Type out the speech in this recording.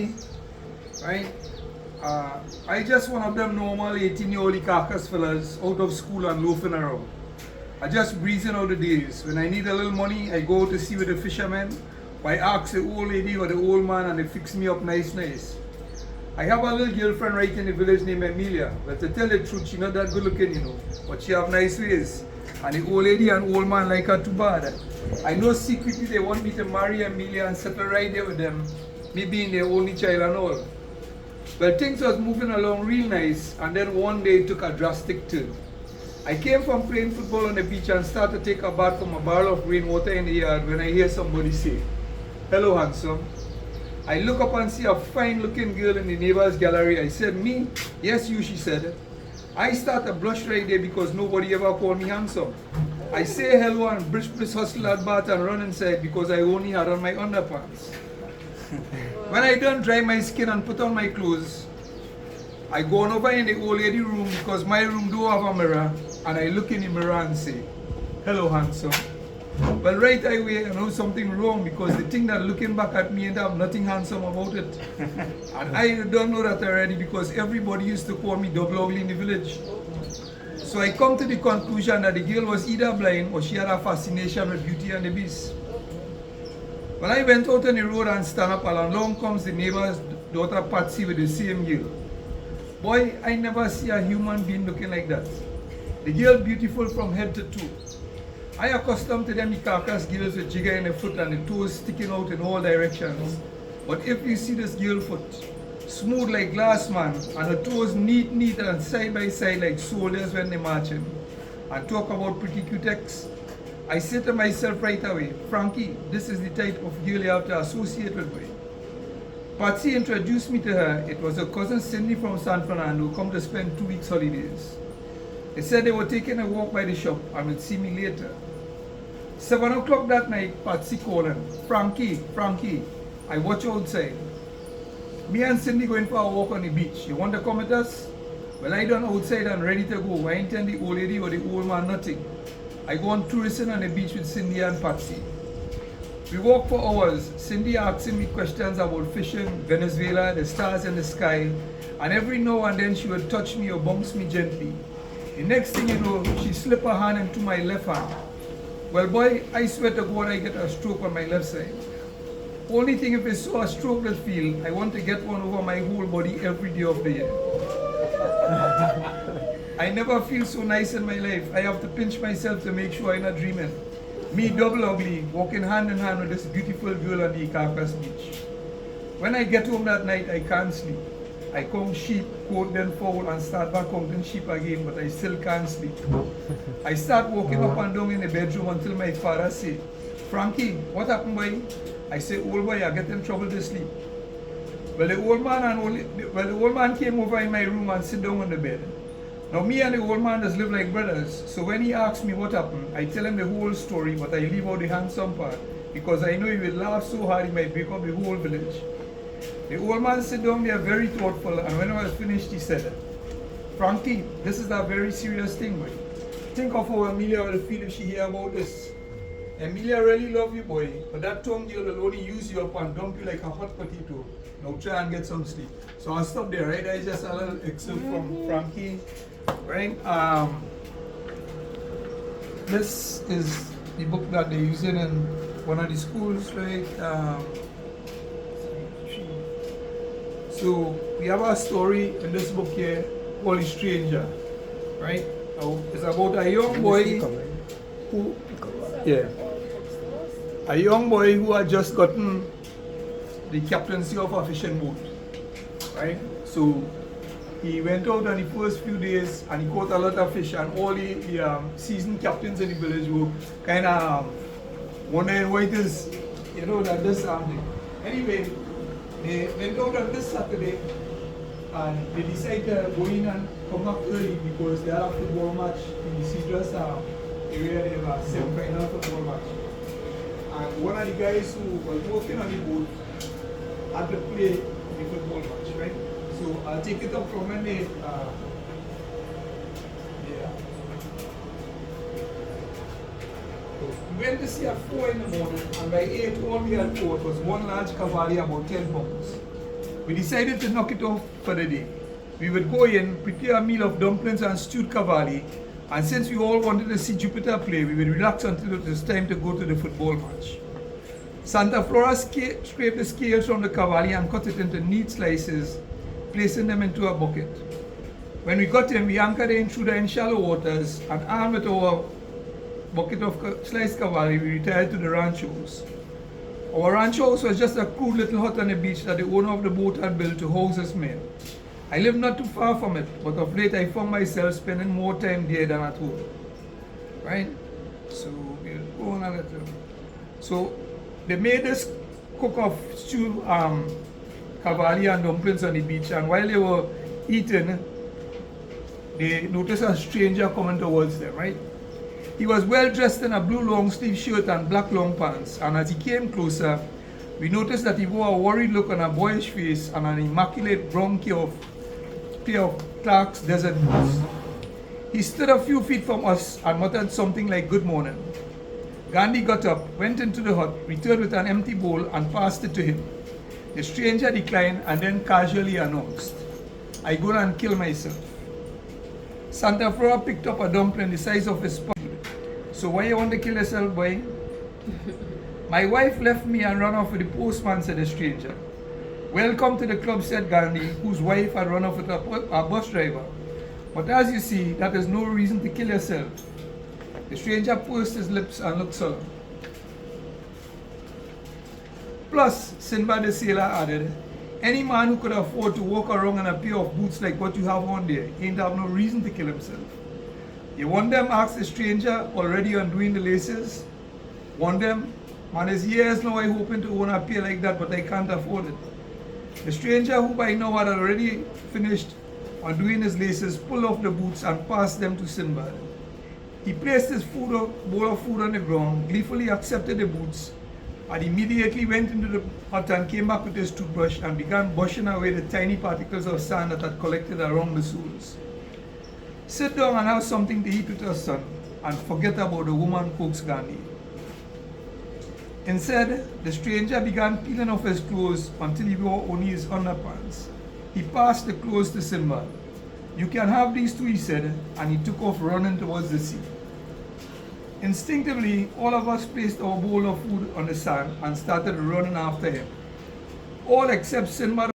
me, right? I just one of them normal 18-year-old Icacos fellas out of school and loafing around. I just breezing out the days. When I need a little money, I go to see with the fishermen. I ask the old lady or the old man and they fix me up nice. I have a little girlfriend right in the village named Emilia. But to tell the truth, she's not that good looking, you know. But she have nice ways. And the old lady and old man like her too bad. I know secretly they want me to marry Emilia and settle right there with them. Me being their only child and all. Well, things was moving along real nice, and then one day it took a drastic turn. I came from playing football on the beach and started to take a bath from a barrel of rainwater in the yard when I hear somebody say, "Hello, handsome." I look up and see a fine-looking girl in the neighbor's gallery. I said, "Me?" "Yes, you," she said. I start to blush right there because nobody ever called me handsome. I say hello and brisk hustle that bath and run inside because I only had on my underpants. When I done dry my skin and put on my clothes, I go on over in the old lady room because my room don't have a mirror, and I look in the mirror and say, "Hello, handsome." Well, right away, I know something wrong because the thing that looking back at me and have nothing handsome about it. And I don't know that already because everybody used to call me double ugly in the village. So I come to the conclusion that the girl was either blind or she had a fascination with Beauty and the Beast. When I went out on the road and stand up, along comes the neighbor's daughter Patsy with the same girl. Boy, I never see a human being looking like that. The girl beautiful from head to toe. I accustomed to them Icacos girls with jigger in the foot and the toes sticking out in all directions. But if you see this girl foot, smooth like glass, man, and her toes neat and side by side like soldiers when they're marching, and talk about pretty cutex, I say to myself right away, "Frankie, this is the type of girl you have to associate with me." Patsy introduced me to her. It was her cousin Cindy from San Fernando, come to spend 2 weeks holidays. They said they were taking a walk by the shop and would see me later. 7 o'clock that night, Patsy calling, Frankie, I watch outside. Me and Cindy going for a walk on the beach. You want to come with us?" Well, I done outside and ready to go. I ain't tell the old lady or the old man nothing. I go on touristing on the beach with Cindy and Patsy. We walk for hours, Cindy asking me questions about fishing, Venezuela, the stars in the sky, and every now and then she would touch me or bounce me gently. The next thing you know, she slipped her hand into my left hand. Well, boy, I swear to God I get a stroke on my left side. Only thing if it's so a stroke will feel, I want to get one over my whole body every day of the year. I never feel so nice in my life. I have to pinch myself to make sure I'm not dreaming. Me double ugly, walking hand in hand with this beautiful girl on the Icacos beach. When I get home that night, I can't sleep. I count sheep, quote then fowl, and start back counting sheep again, but I still can't sleep. I start walking up and down in the bedroom until my father say, "Frankie, what happened, boy?" I say, "Old boy, I get in trouble to sleep." Well, the old man came over in my room and sit down on the bed. Now, me and the old man just live like brothers, so when he asks me what happened, I tell him the whole story, but I leave out the handsome part, because I know he will laugh so hard he might break up the whole village. The old man sat down there very thoughtful, and when I was finished, he said, "Frankie, this is a very serious thing, boy. Think of how Emilia will feel if she hear about this. Emilia really love you, boy, but that tongue girl will only use you up and dump you like a hot potato. Now try and get some sleep." So I'll stop there, right? That's just a little excerpt from Frankie, right? This is the book that they're using in one of the schools, right? So we have a story in this book here called The Stranger, right? It's about a young boy who, a young boy who had just gotten the captaincy of a fishing boat, right? So he went out on the first few days and he caught a lot of fish, and all the seasoned captains in the village were kind of wondering why it is, that this thing. Anyway, they went out on this Saturday and they decided to go in and come back early because they had a football match in the Cedars area. They have a semi-final football match. And one of the guys who was working on the boat had to play the football match, right? So I'll take it up from when they, we went to sea at 4 in the morning, and by 8 all we had caught was one large cavali about 10 pounds. We decided to knock it off for the day. We would go in, prepare a meal of dumplings and stewed cavalli, and since we all wanted to see Jupiter play, we would relax until it was time to go to the football match. Santa Flora scraped the scales from the cavalli and cut it into neat slices, placing them into a bucket. When we got in, we anchored the intruder in shallow waters, and armed with our bucket of sliced cavalry, we retired to the ranch house. Our ranch house was just a crude little hut on the beach that the owner of the boat had built to house his men. I lived not too far from it, but of late I found myself spending more time there than at home. Right? So we'll go on a little. So they made this cook of stew, cavalry and dumplings on the beach, and while they were eating, they noticed a stranger coming towards them, right? He was well dressed in a blue long sleeve shirt and black long pants, and as he came closer, we noticed that he wore a worried look on a boyish face and an immaculate brown pair of Clark's desert boots. He stood a few feet from us and muttered something like "Good morning." Gandhi got up, went into the hut, returned with an empty bowl and passed it to him. The stranger declined and then casually announced, "I go and kill myself." Santa Flora picked up a dumpling the size of his palm. "So why you want to kill yourself, boy?" "My wife left me and ran off with the postman," said the stranger. "Welcome to the club," said Gandhi, whose wife had run off with a bus driver. "But as you see, that is no reason to kill yourself." The stranger pursed his lips and looked solemn. "Plus," Sinbad the sailor added, "any man who could afford to walk around in a pair of boots like what you have on there ain't have no reason to kill himself." "You want them?" asked the stranger, already undoing the laces. "Want them? Man, is years now I hoping to own a pair like that, but I can't afford it." The stranger, who by now had already finished undoing his laces, pulled off the boots and passed them to Sinbad. He placed his bowl of food on the ground, gleefully accepted the boots, and immediately went into the hut and came back with his toothbrush and began brushing away the tiny particles of sand that had collected around the soles. "Sit down and have something to eat with us, son, and forget about the woman," coaxed Gandhi. Instead, the stranger began peeling off his clothes until he wore only his underpants. He passed the clothes to Sinbad. "You can have these too," he said, and he took off running towards the sea. Instinctively, all of us placed our bowl of food on the sand and started running after him. All except Sinbad